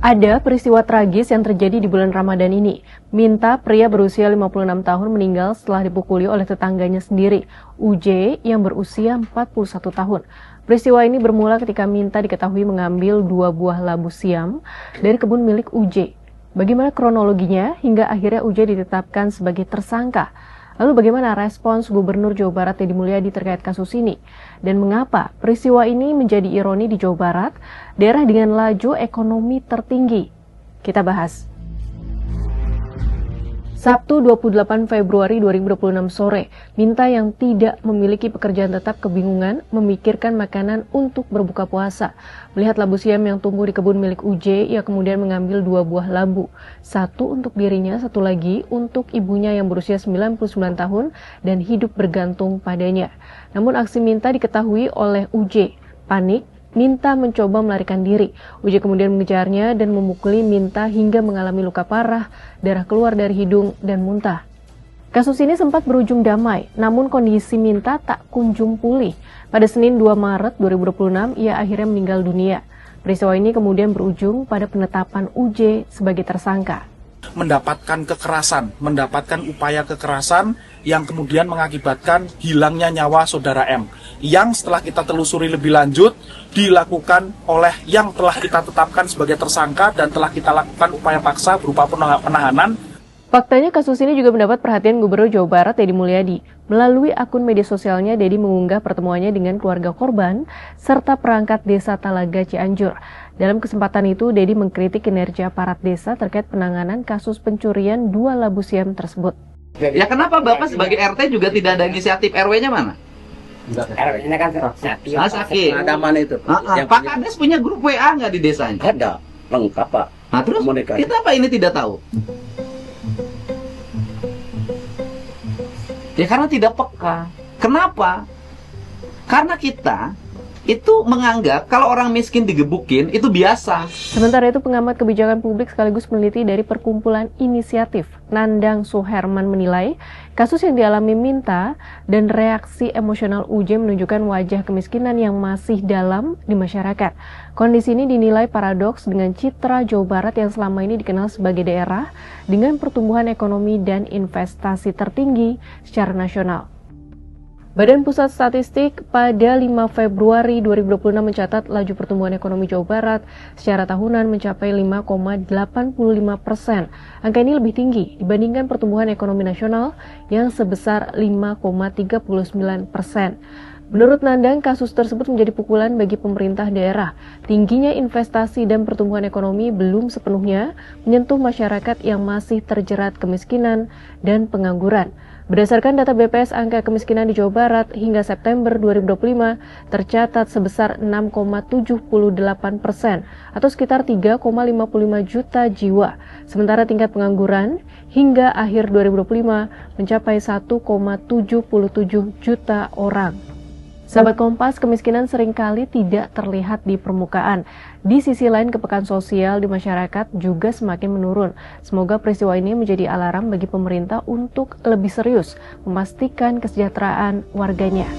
Ada peristiwa tragis yang terjadi di bulan Ramadan ini. Minta, pria berusia 56 tahun meninggal setelah dipukuli oleh tetangganya sendiri, UJ yang berusia 41 tahun. Peristiwa ini bermula ketika Minta diketahui mengambil 2 buah labu siam dari kebun milik UJ. Bagaimana kronologinya hingga akhirnya UJ ditetapkan sebagai tersangka? Lalu bagaimana respons Gubernur Jawa Barat Deddy Mulyadi terkait kasus ini? Dan mengapa peristiwa ini menjadi ironi di Jawa Barat, daerah dengan laju ekonomi tertinggi? Kita bahas. Sabtu 28 Februari 2026 sore, Minta yang tidak memiliki pekerjaan tetap kebingungan memikirkan makanan untuk berbuka puasa. Melihat labu siam yang tumbuh di kebun milik UJ, ia kemudian mengambil 2 buah labu. Satu untuk dirinya, satu lagi untuk ibunya yang berusia 99 tahun dan hidup bergantung padanya. Namun aksi Minta diketahui oleh UJ. Panik, Minta mencoba melarikan diri. UJ kemudian mengejarnya dan memukuli Minta hingga mengalami luka parah, darah keluar dari hidung dan muntah. Kasus ini sempat berujung damai, namun kondisi Minta tak kunjung pulih. Pada Senin 2 Maret 2026, ia akhirnya meninggal dunia. Peristiwa ini kemudian berujung pada penetapan UJ sebagai tersangka. Mendapatkan kekerasan, mendapatkan upaya kekerasan yang kemudian mengakibatkan hilangnya nyawa saudara M, yang setelah kita telusuri lebih lanjut dilakukan oleh yang telah kita tetapkan sebagai tersangka dan telah kita lakukan upaya paksa berupa penahanan. Faktanya kasus ini juga mendapat perhatian Gubernur Jawa Barat Deddy Mulyadi. Melalui akun media sosialnya, Deddy mengunggah pertemuannya dengan keluarga korban serta perangkat desa Talaga Cianjur. Dalam kesempatan itu, Deddy mengkritik kinerja aparat desa terkait penanganan kasus pencurian 2 labu siam tersebut. Ya kenapa Bapak sebagai RT juga tidak ada inisiatif, RW-nya mana? RW-nya kan sakit. Sakit. Ada mana itu? Pak Kades punya grup WA nggak di desanya? Ada, lengkap Pak. Nah terus kenapa ini tidak tahu? Ya karena tidak peka. Kenapa? Karena kita itu menganggap kalau orang miskin digebukin itu biasa. Sementara itu, pengamat kebijakan publik sekaligus peneliti dari Perkumpulan Inisiatif, Nandang Suherman menilai kasus yang dialami Minta dan reaksi emosional UJ menunjukkan wajah kemiskinan yang masih dalam di masyarakat. Kondisi ini dinilai paradoks dengan citra Jawa Barat yang selama ini dikenal sebagai daerah dengan pertumbuhan ekonomi dan investasi tertinggi secara nasional. Badan Pusat Statistik pada 5 Februari 2026 mencatat laju pertumbuhan ekonomi Jawa Barat secara tahunan mencapai 5,85%. Angka ini lebih tinggi dibandingkan pertumbuhan ekonomi nasional yang sebesar 5,39%. Menurut Nandang, kasus tersebut menjadi pukulan bagi pemerintah daerah. Tingginya investasi dan pertumbuhan ekonomi belum sepenuhnya menyentuh masyarakat yang masih terjerat kemiskinan dan pengangguran. Berdasarkan data BPS, angka kemiskinan di Jawa Barat hingga September 2025 tercatat sebesar 6,78% atau sekitar 3,55 juta jiwa. Sementara tingkat pengangguran hingga akhir 2025 mencapai 1,77 juta orang. Sahabat Kompas, kemiskinan seringkali tidak terlihat di permukaan. Di sisi lain, kepekaan sosial di masyarakat juga semakin menurun. Semoga peristiwa ini menjadi alarm bagi pemerintah untuk lebih serius memastikan kesejahteraan warganya.